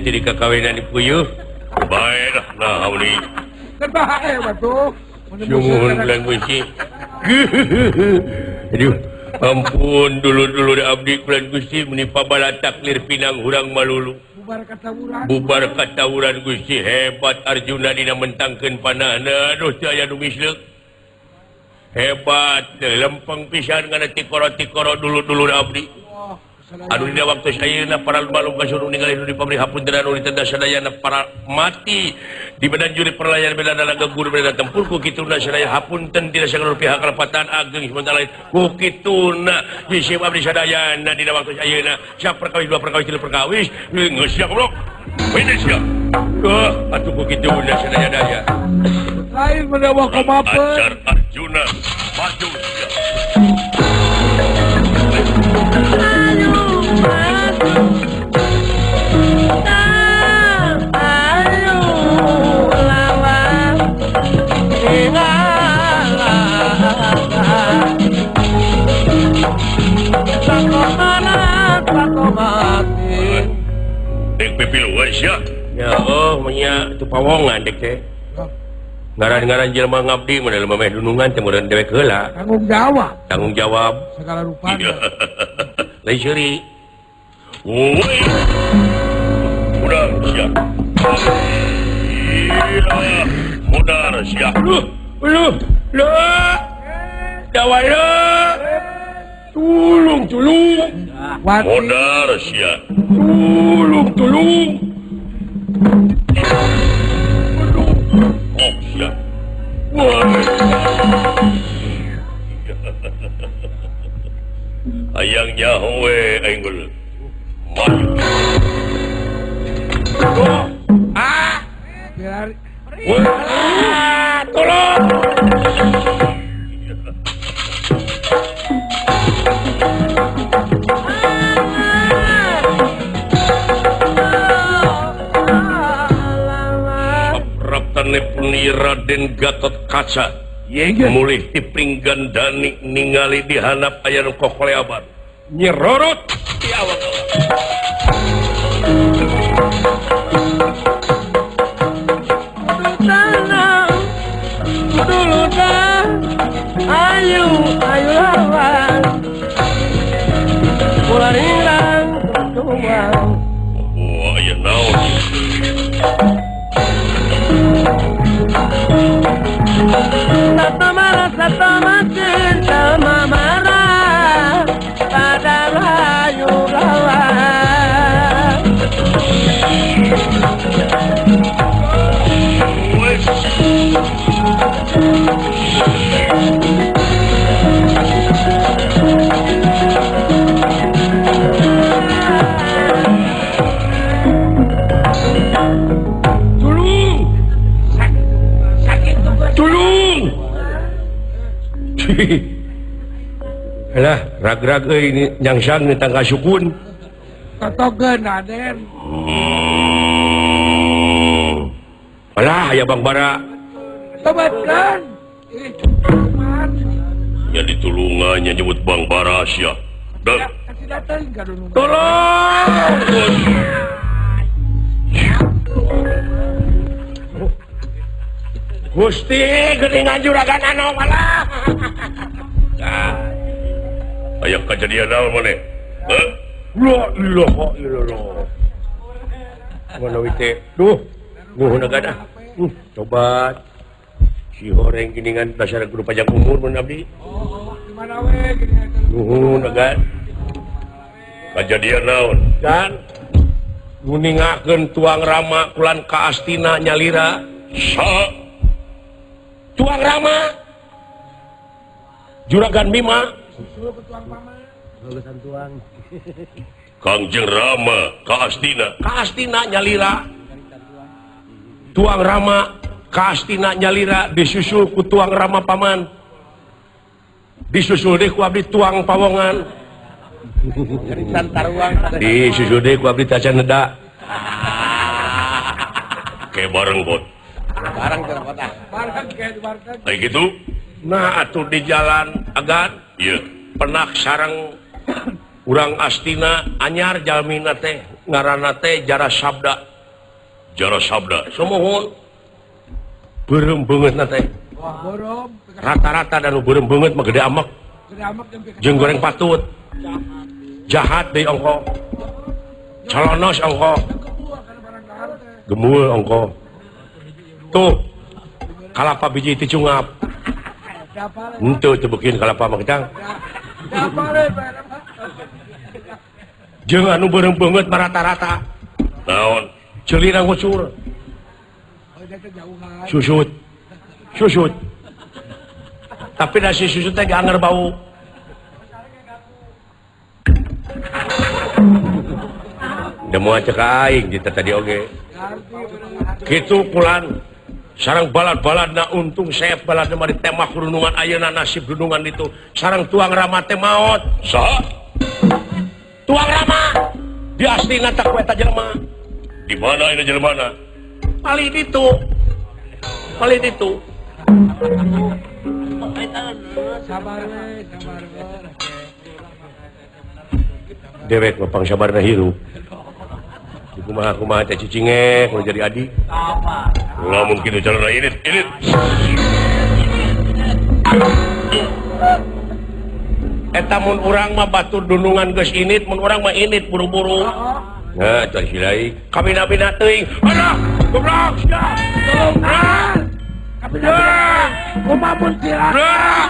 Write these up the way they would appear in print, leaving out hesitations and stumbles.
Jadi kakawinan di puyuh baiklah nah ini terbaik batu sumuhun bulan Gusti aduh ampun dulu abdi bulan Gusti menipa bala taklir pinang hurang malulu bubar katawuran Gusti hebat Arjuna dina mentangkeun panahna aduh saya nu misleuk hebat lempeng pisan ngana tikoro dulu abdi aduh dina waktu sayeuna para lumba kasuruh ningali nu di pabrik hapunten anu ditenda sadayana para mati di badan juri perlayan beda dalaga guru beda tempur ku kituna sadaya hapunten dina sagalur pihak kalepatan ageng sementara lain ku kituna di abdi sadayana dina waktu sayeuna sia perkawis dua perkawis tilu perkawis geus sia goblok bener sia atuh ku kituna sadaya daya lain menawa komapeun ajar Arjuna maju sia Dek pipiluan sia. Ya nya tu pawongan dek teh. Ngaran-ngaran jelema ngabdi mun lemah dunungan teh meureun dewek heula. Tanggung jawab. Segala rupana. Lain seuri. Woi. Mudar sia. Iya, mudar sia. Lu. Dawaya. Tulung. Modar sia. Tulung. Oh sia. Ayang nyawe ainggul. Maju. Biar tolong. Puni Raden Gatot Kaca mulih dipringgandani ningali di handap aya nu kokoleaban nyerorot di awak ayu lawan mulai hilang tuang aya naon satu mati sama marah pada rayu lawan Alah, rag-rag ini nyangsang ni tangga sukun. totogen Raden. Alah, ya Bang Bara. Tobatkan. tulungannya nyebut Bang Baras ya. Dan Kasih datang ka dulu. tolong. Gusti geuningan juragan anu malah. Aya kejadian naon maneh? Heh? La ilaha illallah. Mana wite? Duh, nuhun agadah. Coba si horeng geuningan dasar guru pajak umur mun abdi. Oh, gimana we gini aja. Nuhun agad. Kejadian naon? Kan nguningakeun tuang Rama kulan ka Astina nyalira. Sa Tuang Rama Juragan Bima Susul ke tuang mama. Lulusan tuang. Kangjeng Rama ka Astina nyalira Tuang Rama ka Astina nyalira disusul ku Tuang Rama paman disusul deh ku abdi Tuang Pawongan Caritan taruang. disusul deh ku abdi Tacaneda kayak bareng bot Barang ke kota. Barang kayak di warteg. kayak gitu. Nah atuh di jalan agan iya penak sareng urang Astina anyar jalmina teh ngaranna teh Jara Sabda samohon beureum beungeutna teh Wah, borom. rata-rata dan beureum beungeut mah gede amek Gede amat yang pikir. jeung goreng patut jahat deui ongko calonos ongko Kebuah karena barang dahar teh. gemueul ongko tuh kalapa biji teh cungap Siapa le? henteu teu beukeun kalapa mah kecang Siapa le? Bayar apa? jeung anu beureum beungeut mah rata-rata naon ceulina ngucur Oh, dia teh jauhan. susut tapi da si susut teh ganger bau da moal cek aing kita tadi oge Ganti bener. kitu kulan sareng balad-baladna untung seep baladna mah di temah runungan ayeuna nasib runungan itu sareng Tuang Rama teh maot saha Tuang Rama di Astina tak ku eta jelema di mana ini jelemana paling ditu Sabar we, sabar we. dewek mah pang sabarna hirup kumaha teh cicinge kalau jadi adi lamun kitu carana ini eta mun urang mah batur dunungan geus init mun urang mah init buru-buru nah cari silai kabina-bina teuing aduh goblok sia Kumamun silakan.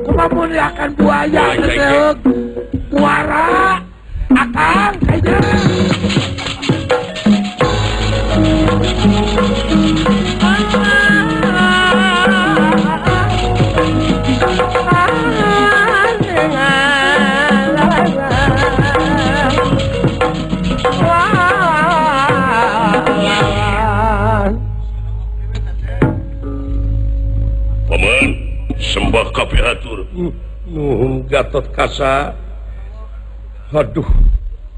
Kumamun akan buaya Mulai cek. ngedeuk. Muara. Akang kayaknya. paman sembah kapihatur nuhun Gatot Kaca aduh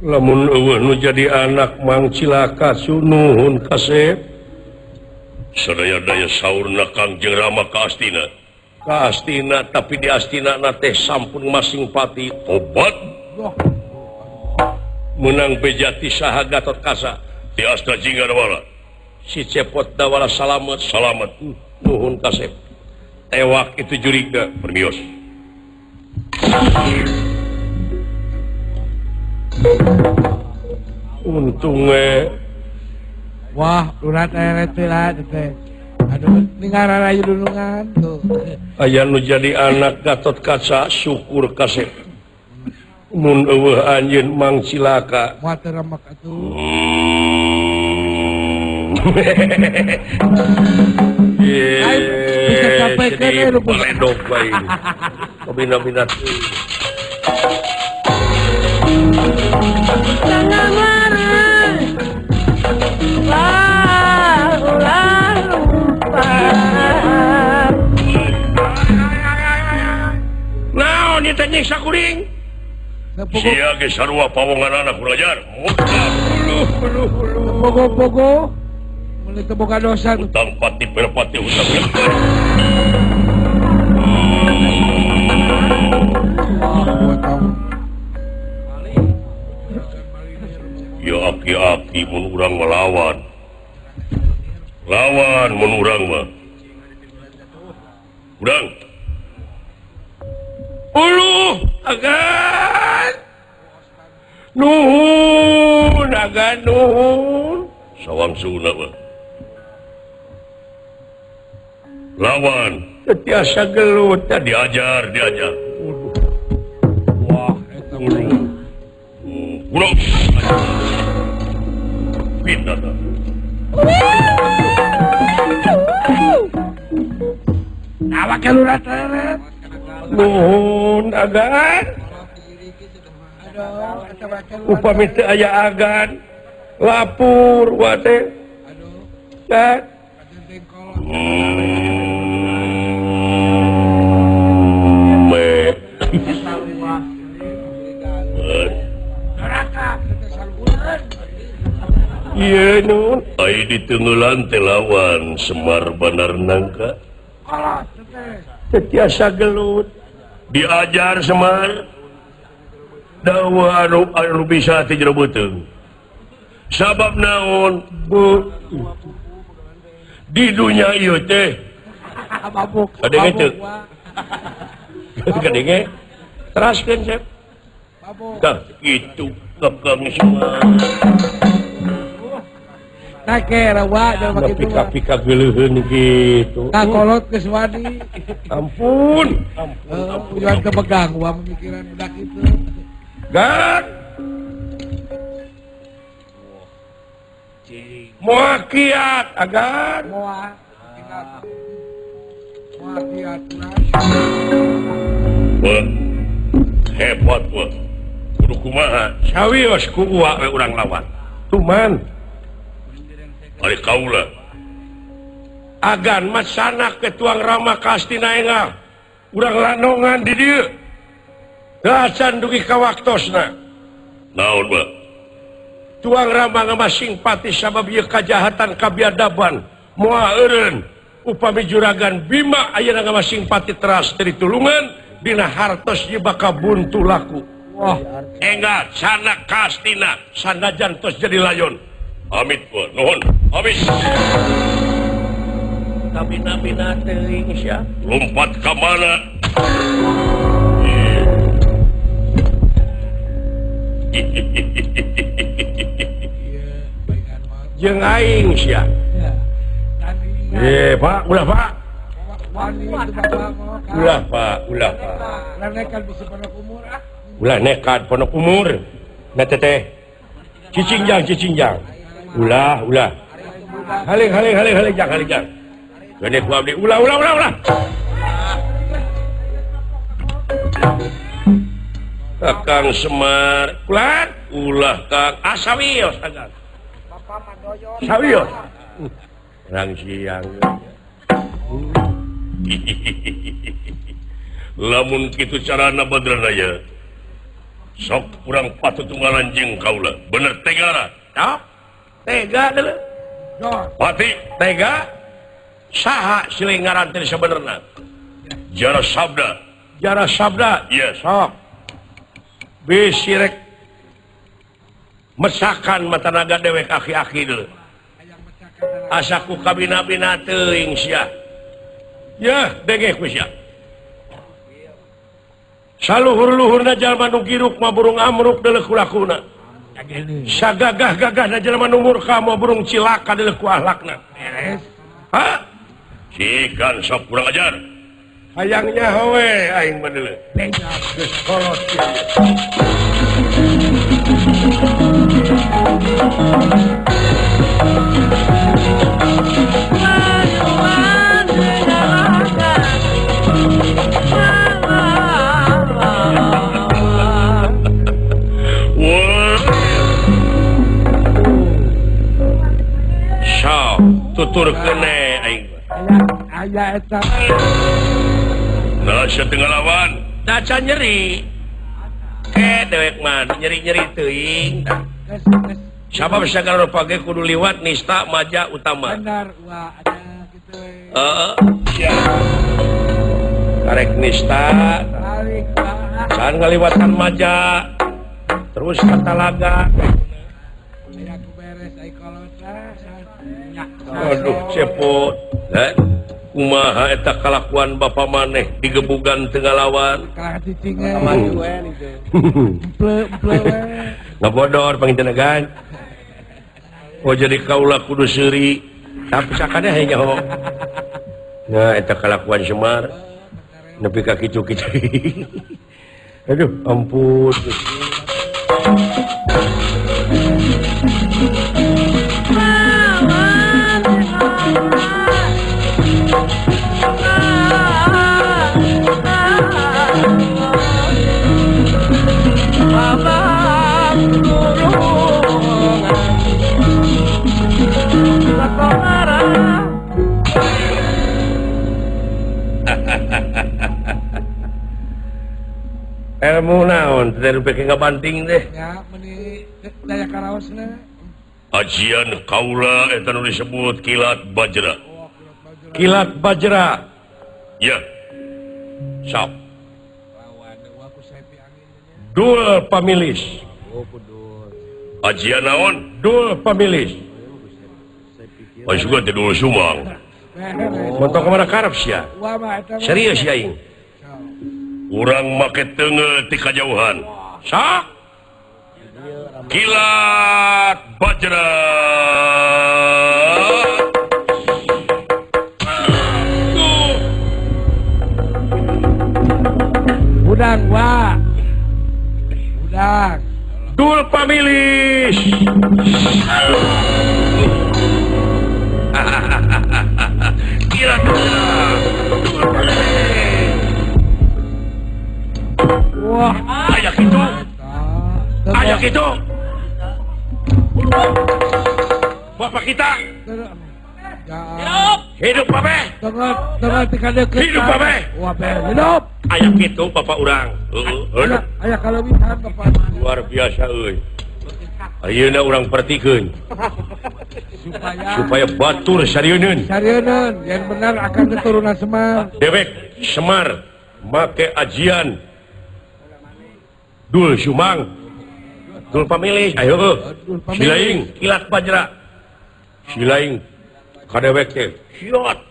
lamun eueuh nu jadi anak mang cilaka nuhun kasep sadaya-daya saurna Kangjeng Rama ka Astina tapi di Astina na teh sampun masing pati obat menang bejati saha Gatot Kaca di Asta Jingga wala si cepot dawala salamet nuhun kasep tewak itu juriga permios untungnya Wah, urat rete lah teh. Aduh, ningaran aja dulungan tuh. aya nu jadi anak Gatot Kaca syukur kasep mun eueuh anjeun mang cilaka Moal teu remek atuh. Bisa sampaikan ya, Rupo. baledog bae kabina-bina Jangan marah, ulah lupa. naon ieu teh nyiksa kuring sia ge sarua pawongan anak kurang ajar Pogo-pogo. Mulai keboga dosa tuh. utang pati berpati utang urang melawan menurang mah urang agan nuhun sawang suna mah lawan tiasa gelut diajar Wah, eta urang pindah dah Nawa ke lurah teret. nuhun agan Aduh, eta make lurah. upami teu aya agan lapur wate Aduh, kan ada dengkol. me Neraka, kita salguran. iya nun ai ditenggelan teh lawan Semar Banar Nangka Kolot, teteh. tetiasa gelut diajar Semar dawa anu bisa ti jero beuteung sabab naon bu di dunia ieu teh Mabuk. Kadenge teu? Mabuk, kadenge teraskeun Sep mabuk. tah kitu kakang Semar Nah, kira wa jangan makin tua. pika-pika geuleuheun kitu Nah, kolot ke Swadi. ampun Tujuan kepegang, wa pemikiran udah gitu. gan moal kiat agan Moa, ingat. Moa kiat wah hebat wah kudu kumaha sawios ku uwa we urang lawan tuman ari kaula agan mah sanak ke tuang rama kastina engal urang lanongan di dieu dasan dugi ka waktosna naon ba tuang rama ngama simpati sabab ieu kajahatan kabiadaban moal eureun upami juragan Bima ayeuna ngama simpati teras dari tulungan dina hartos ieu bakal buntu laku wah enggak sanak kastina sanajan tos jadi layon amit pun nuhun amit kabina-bina teuing sia lompat ka mana jeung aing sia Pak ulah Pak Wani itu bapak mau kan. ulah Pak Lanekan bisa penuh umur ah. ulah nekat pondok umur na teteh cicingjang ulah haling jang gede ku abdi ulah Kakang Semar ulah Kang asawios agan sawios rang siang lamun kitu carana badranaya sok kurang patut tunggalan jeung kaula bener tegara tega deuleu Jor. pati tega saha silih ngaran teh sabenerna Jara Sabda iya sok bisi rek mesakan mata naga dewek aki-aki deuleu asaku kabina-bina teuing sia ya dengeh ku sia saluhur-luhurna jalma nu giruk mah burung amruk deuleu ku lakuna sagagah-gagahna jalma nu murka mah burung cilaka deuleu ku ahlakna ha sikan sok kurang ajar hayangnya howe aing mah deuleu geus kolot sia tutur kene aing Aya eta. nah setengah lawan daca nyeri dewek mah nyeri-nyeri teuing Geus sabab sagala rupa ge kudu liwat nista maja utama benar wa ada gitu. sia karek nista Balik wa. can ngaliwatan maja terus ka talaga Aya ku beres ai kolot. Waduh cepot kumaha eta kalakuan Bapak maneh digebugan tengah lawan Kalah cicingnya. Maju itu. Emple we. ngabodor pangintenagan oh jadi kaulah kudu seuri tapi sakana hanya ho nah eta kalakuan Semar nepi ka kitu-kitu aduh ampun ilmu naon teh pake ngabanting teh Ya, meni daya karaosna. ajian kaula eta nu disebut kilat bajra kilat bajra ya sok dul pamilis ajian naon dul pamilis juga teh dul sumang montok kemana karep sia Wah mah eta. serius ya aing urang make teungeul ti kajauhan sak kilat bajra Udang gua. Udang. dul pamilis kilat bajra dul pamilis Wah. ayak itu ayak itu bapak kita Ya. hidup babe Tengah deket. Hidup, Babe. Wah, Babe. Hidup. ayak itu bapak urang Aya kalebihan Bapak. luar biasa euy ayeuna urang pertikeun supaya batur sarieun Sarieun yang benar akan keturunan Semar. dewek Semar make ajian dul sumang dul pamilih ayo Dul pamilih. silaing kilat bajra silaing kadewek teh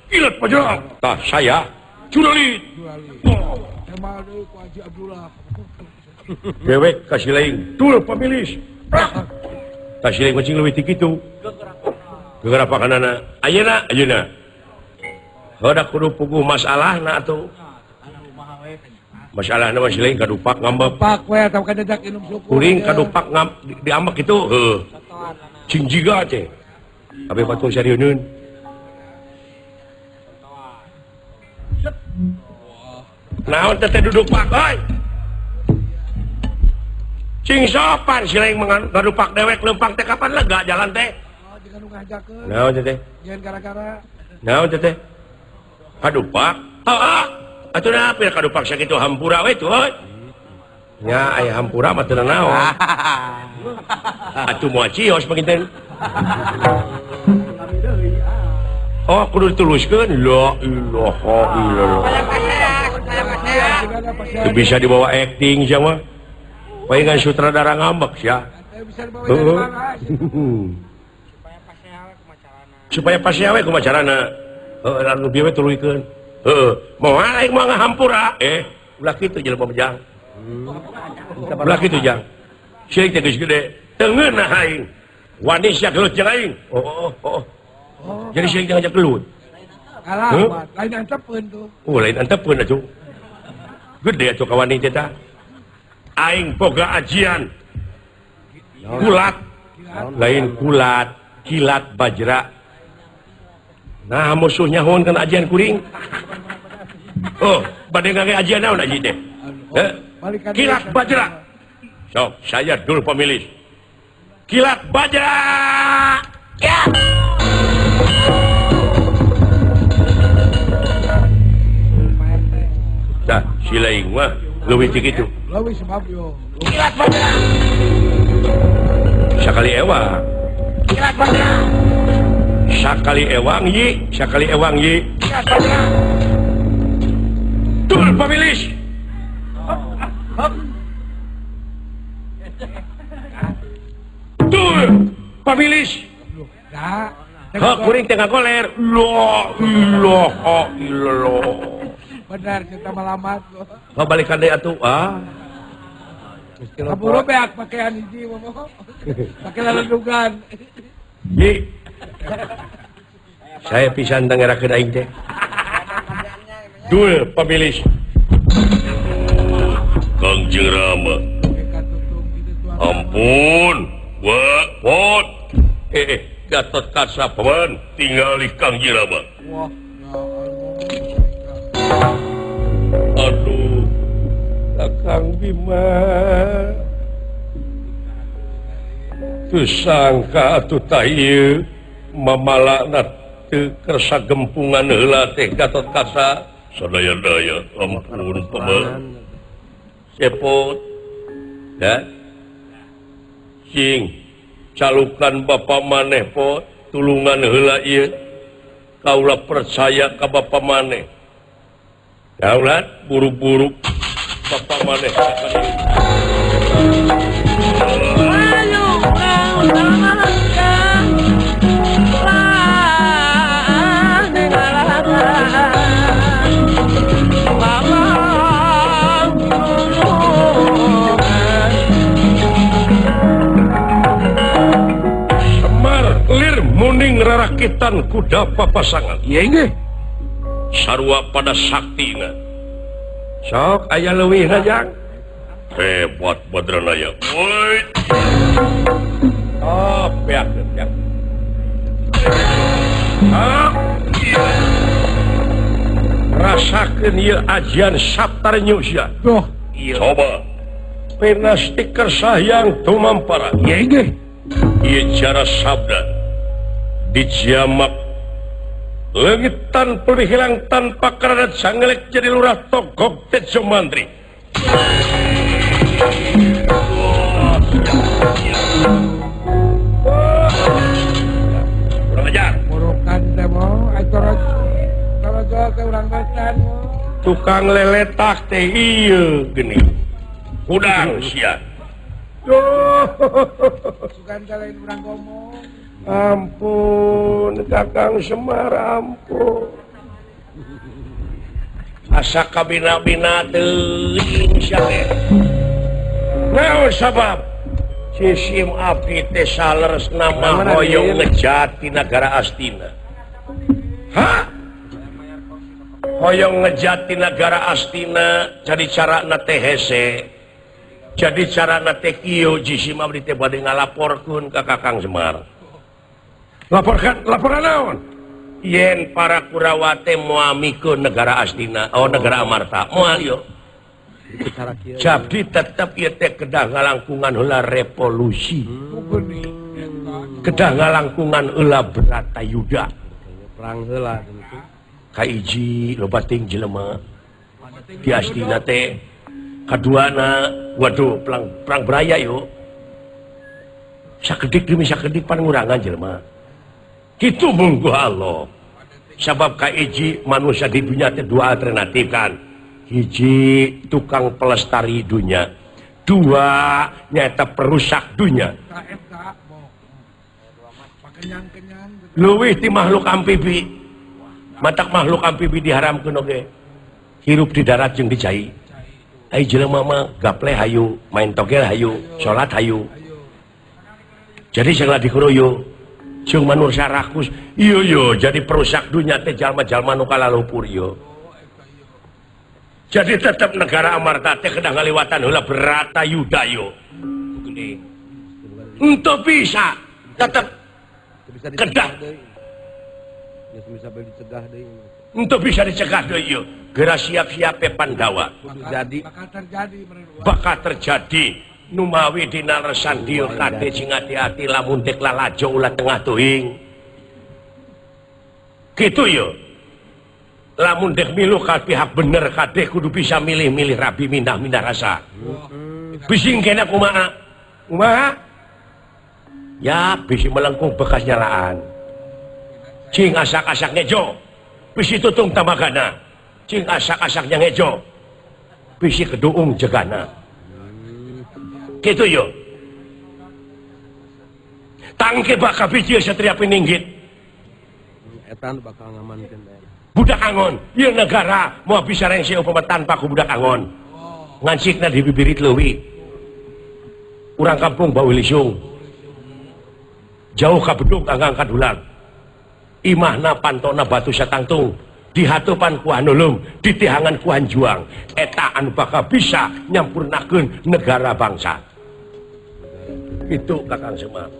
kilat bajra tah saya cudalit Emang deui ku Haji Abdullah. dewek ka silaing dul pamilih tah silaing kucing leuwih ti kitu geura pakanana ayeuna heudak kudu puguh masalahna atuh masalahna mah silaing kadupak ngambek Pak we atau kadajak inum suku. kuring kadupak diambek itu cing jiga teh tapi batur sarieun naon teh duduk pak euy cing sopan silaing ngadupak dewek leumpang teh kapan lega jalan teh Oh, jika nu ngajakeun. naon teh Jangan gara-gara naon teh kadupak heeh atuh napi kadupak sakitu hampura we tuh euy nya aya hampura mah teu naon atuh moal cios panginten oh kudu dituluskeun la ilaha illallah teu bisa dibawa acting sia mah palingan sutradara ngambek sia bisa dibawa jadi mana? supaya pas we kumaha carana heuh anu bieu we tuluykeun heuh moal aing mah ngahampura ulah kitu jelema bejang ulah kitu jang sieun teh geus gede teungeunna aing wani sia gelut jeung aing oh jadi sieun teh ngajak gelut Kalah, Huh? Pak. Lain antepeun tuh. lain antepeun atuh gede atuh ka wani teh tah aing boga ajian kulat lain kulat kilat bajra nah musuhnya hon kan ajian kuring oh bade ngage ajian naon aji teh Balikan kilat dia. bajra sok saya dulu pemilih kilat bajra ya dah silaing mah leuwih ti kitu Leuwih sebab yo. kilat bajra sakali ewang kilat bajra sakali ewang yi kilat bajra dul pemilih dul pemilih Ya, kuring tengah koler. La ilaha illallah. Benar kita malamat loh. Balikan deui atuh. Kaburo beak pakaian hiji mah. Pakai laledugan. Ji. Saya pisan tangerakeun aing teh. Dul pamilis. Kangjeng Rama. Ampun. Wah, pot. Gatot Kaca paman tinggali Kangjeng Rama. Wah, Aduh. Kakang Bima. Teu sangka atuh tah ieu mamalana teu kersa gempungan heula teh Gatot Kaca. Sadaya-daya ampun paman. Cepot. Ya. Cing calukan Bapak maneh pot tulungan heula ieu. Kaula percaya ka Bapak maneh. Kaulat buru-buru Bapak maneh akan Semar lir muning rarakitan kuda papasangan. Iya nggih. Sarua pada saktina. Sok aya leuwih na jang. Hebat badrana ya. Woi. Peak. Rasakeun ieu ajian Saptar Nyusya. Duh, Coba. Penastik kersayang tumampara. iya nggih. Ieu cara sabda. Dijamak lengitan pulih hilang tanpa keradat sangelek jadi lurah togok tejo mantri. Kurang ajar. Morokan teh mo, acara ke urang macan mo. Tukang leletak teh ieu geuning. Udang sia. Sugan kalain urang ngomong. Ampun, Kakang Semar, ampun. Asa kabina-bina teuing sia teh. Naon sabab? Sisim abdi teh saleres nama hoyong ngejat di negara Astina. Hah? Hoyong ngejat di negara Astina jadi carana teh hese. Jadi carana teh kieu jisim abdi teh bade ngalaporkeun ka Kakang Semar. Laporan naon? Yen para Kurawa teh moal mikeun negara Astina, negara Amarta. Moal yo. Jadi tetep ieu teh kedah ngalangkungan heula revolusi. Kedah ngalangkungan heula Bratayuda. Perang heula tentu. Ka hiji loba ting jelema di Astina teh. Kaduana, waduh perang beraya yo. Sakedik demi sakedik pangurangan jelema. Itu munggu Allah. Sebab ka hiji manusia di dunia teh dua alternatif kan. Hiji tukang pelestari dunia. Dua nyata perusak dunia. KFK mo. Pakenyang-kenyang. Leuwih ti makhluk amfibi. Matak makhluk amfibi diharamkeun oge. Hirup di darat jeung di cai. Ai jelema mah gaple hayu, main togel hayu, salat hayu. Jadi segala dikuroyo. Jeung manusia rakus. Iya jadi perusak dunia teh jalma-jalma nu kalalupur yo. Jadi tetap negara Amarta teh kedah ngaliwatan heula Bratayuda yo. Gede. Ento bisa tetap kedah. Ya bisa dicegah deui. Ento bisa dicegah deui yo. Geura siap-siap Pandawa. Bakal terjadi. Numawi dina resan dieu kade sing hati-hati lamun teh lalajo ulah tengah tuing. Kitu yo. Lamun dek milu ka pihak bener kade kudu bisa milih-milih rabi mindah-mindah rasa. Bising kena kumaha? Kumaha? Ya, bisi melengkung bekas nyalaan. Cing asak-asak ngejo. Bisi tutung tamagana. Cing asak-asaknya ngejo. Bisi keduung jegana. Gitu yo. Tangke baka biji satria pininggit. pemerintahan bakal ngamankan daerah. Budak Angon ieu negara mau bisa rengse upama tanpa ku budak Angon ngancikna di bibirit leuwih urang kampung Bau Lisung jauh ka bedug anggang kadulang imahna pantona batu satangtung dihatupan ku Hanulung ditihangan ku Hanjuang eta anu bakal bisa nyampurnakeun negara bangsa itu Kakang Semar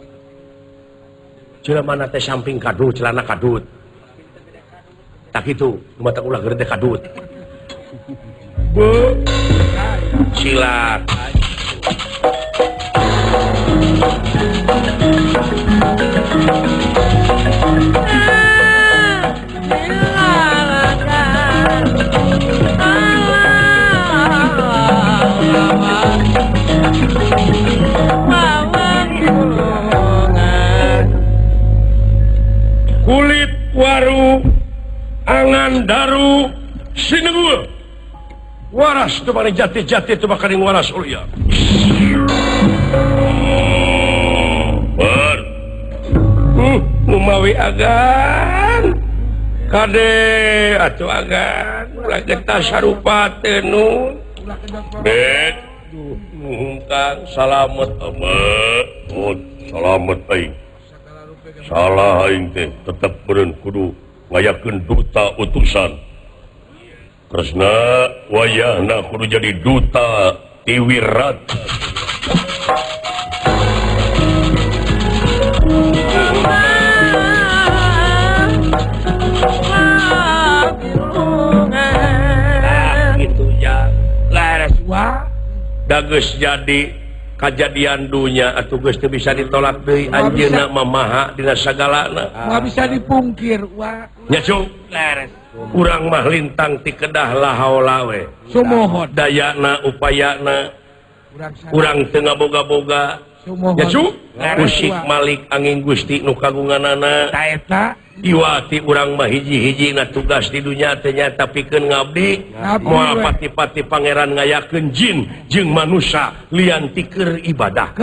jelema teh samping kadut celana kadut tak itu rumah tak ulah gede kadut bu silat kulit waru angan daru sinegul waras tu mani jati-jati tu bakaring waras ulia ber umawi agan kade atuh agan ulah getah sarupa teu nu bet nuhun Kang salamet amat salamet aing salah aing teh tetep beureun kudu ngayakeun duta utusan Kresna wayahna kudu jadi duta tiwirat gitu ya laras wa dageus jadi kajadian dunya atuh geus teu bisa ditolak deui anjeunna mamaha dina sagalana Nggak bisa dipungkir wah nya cung leres urang mah lintang ti kedah lahaula we sumohon dayana upayana urang teu ngaboga-boga sumohon nya cung usik malik angin Gusti nu kagunganana taeta Iwati urang mah hiji-hiji na tugas di dunia ternyata pikeun ngabdi moal pati-pati pangeran ngayakeun jin jeung manusia lian ti keur ibadah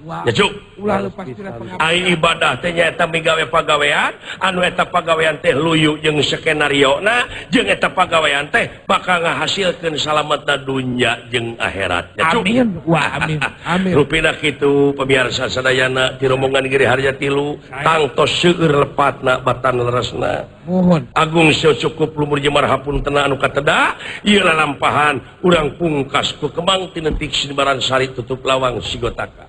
wah ya cuk ulah lepas tira pengabdian ai ibadah teh nyaeta migawe pagawean anu eta pagawean teh luyu jeung skenario na jeung eta pagawean teh bakal ngahasilkeun salametna dunya jeung akhirat ya cuk amin wah amin amin rupina kitu pamirsa sadayana di rombongan Giri Harja 3 tangtos seueur lepatna batan leresna mohon agung cukup lumur jeung marhapuntena anu kateda ieu lalampahan urang pungkas ku kemang tinentik sibaran sari tutup lawang sigotaka